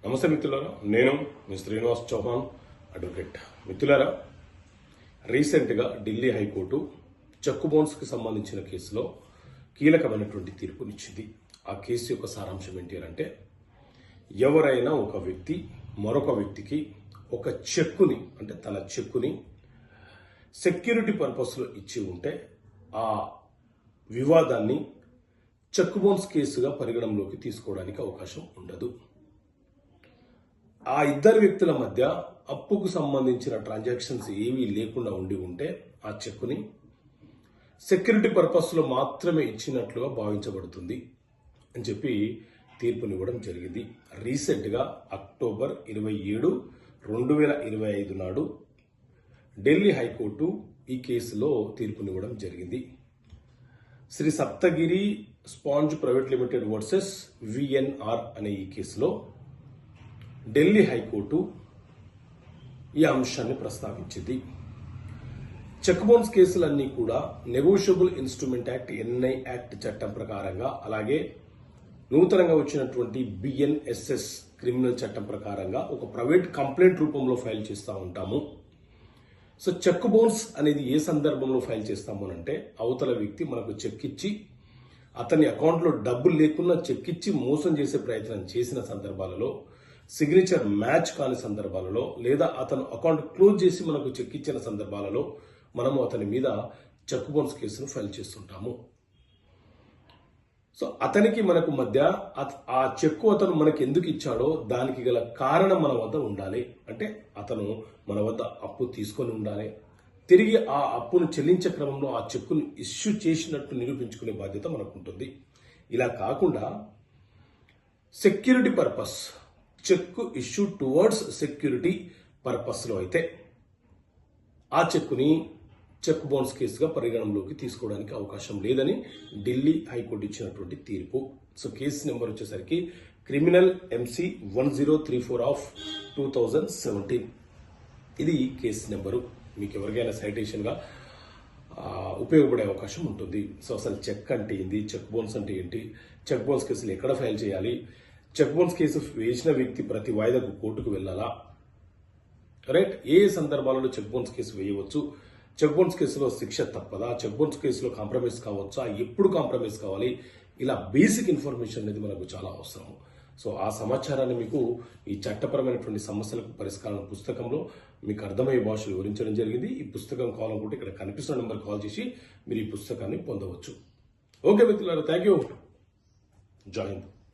నమస్తే మిత్రులారా, నేను మీ శ్రీనివాస్ చౌహాన్ అడ్వకేట్. మిత్రులారా, రీసెంట్గా ఢిల్లీ హైకోర్టు చెక్ బౌన్స్కి సంబంధించిన కేసులో కీలకమైనటువంటి తీర్పునిచ్చింది. ఆ కేసు యొక్క సారాంశం ఏంటి అంటే, ఎవరైనా ఒక వ్యక్తి మరొక వ్యక్తికి ఒక చెక్కుని, అంటే తన చెక్కుని సెక్యూరిటీ పర్పస్లో ఇచ్చి ఉంటే ఆ వివాదాన్ని చెక్ బౌన్స్ కేసుగా పరిగణనలోకి తీసుకోవడానికి అవకాశం ఉండదు. ఆ ఇద్దరు వ్యక్తుల మధ్య అప్పుకు సంబంధించిన ట్రాన్సాక్షన్స్ ఏమీ లేకుండా ఉంటే ఆ చెక్కుని సెక్యూరిటీ పర్పస్లో మాత్రమే ఇచ్చినట్లుగా భావించబడుతుంది అని చెప్పి తీర్పునివ్వడం జరిగింది. రీసెంట్గా అక్టోబర్ 27, 2025 నాడు ఢిల్లీ హైకోర్టు ఈ కేసులో తీర్పునివ్వడం జరిగింది. Shri Saptagiri sponge private limited versus VNR అనే ఈ కేసులో ఢిల్లీ హైకోర్టు ఈ అంశాన్ని ప్రస్తావించింది. చెక్ బౌన్స్ కేసులన్నీ కూడా negotiable instrument act, NI act చట్టం ప్రకారంగా, అలాగే నూతనంగా వచ్చినటువంటి బిఎన్ఎస్ఎస్ క్రిమినల్ చట్టం ప్రకారంగా ఒక ప్రైవేట్ కంప్లైంట్ రూపంలో ఫైల్ చేస్తూ ఉంటాము. సో చెక్ బౌన్స్ అనేది ఏ సందర్భంలో ఫైల్ చేస్తాము అంటే, అవతల వ్యక్తి మనకు చెక్ ఇచ్చి అతని అకౌంట్లో డబ్బులు లేకున్నా చెక్ ఇచ్చి మోసం చేసే ప్రయత్నం చేసిన సందర్భాలలో, సిగ్నేచర్ మ్యాచ్ కాని సందర్భాలలో, లేదా అతను అకౌంట్ క్లోజ్ చేసి మనకు చెక్ ఇచ్చిన సందర్భాలలో మనము అతని మీద చెక్ బౌన్స్ కేసును ఫైల్ చేస్తుంటాము. సో అతనికి మనకు మధ్య ఆ చెక్కు అతను మనకి ఎందుకు ఇచ్చాడో దానికి గల కారణం మన వద్ద ఉండాలి. అంటే అతను మన వద్ద అప్పు తీసుకొని ఉండాలి, తిరిగి ఆ అప్పును చెల్లించే క్రమంలో ఆ చెక్కును ఇష్యూ చేసినట్టు నిరూపించుకునే బాధ్యత మనకు ఉంటుంది. ఇలా కాకుండా security purpose, check issue towards security పర్పస్లో అయితే ఆ చెక్కుని చెక్ బౌన్స్ కేసుగా పరిగణనలోకి తీసుకోవడానికి అవకాశం లేదని ఢిల్లీ హైకోర్టు ఇచ్చినటువంటి తీర్పు. సో కేసు నెంబర్ వచ్చేసరికి క్రిమినల్ MC 1034 ఆఫ్ 2017. ఇది కేసు నెంబరు. మీకు ఎవరికైనా సైటేషన్గా ఉపయోగపడే అవకాశం ఉంటుంది. సో అసలు చెక్ అంటే ఏంటి, చెక్ బౌన్స్ అంటే ఏంటి, చెక్ బౌన్స్ కేసులు ఎక్కడ ఫైల్ చేయాలి, చెక్ బౌన్స్ కేసు వేసిన వ్యక్తి ప్రతి వాయిదాకు కోర్టుకు వెళ్ళాలా, రైట్, ఏ సందర్భాలలో చెక్ బౌన్స్ కేసు వేయవచ్చు, చెక్ బౌన్స్ కేసులో శిక్ష తప్పదా, చెక్ బౌన్స్ కేసులో కాంప్రమైజ్ కావచ్చా, ఎప్పుడు కాంప్రమైజ్ కావాలి, ఇలా బేసిక్ ఇన్ఫర్మేషన్ అనేది మనకు చాలా అవసరం. సో ఆ సమాచారాన్ని మీకు ఈ చట్టపరమైనటువంటి సమస్యలకు పరిష్కారం పుస్తకంలో మీకు అర్థమయ్యే భాషలు వివరించడం జరిగింది. ఈ పుస్తకం కావాలనుకుంటే ఇక్కడ కనిపిస్తున్న నెంబర్ కాల్ చేసి మీరు ఈ పుస్తకాన్ని పొందవచ్చు. ఓకే మిత్రులారా, థ్యాంక్ యూ. జై హింద్.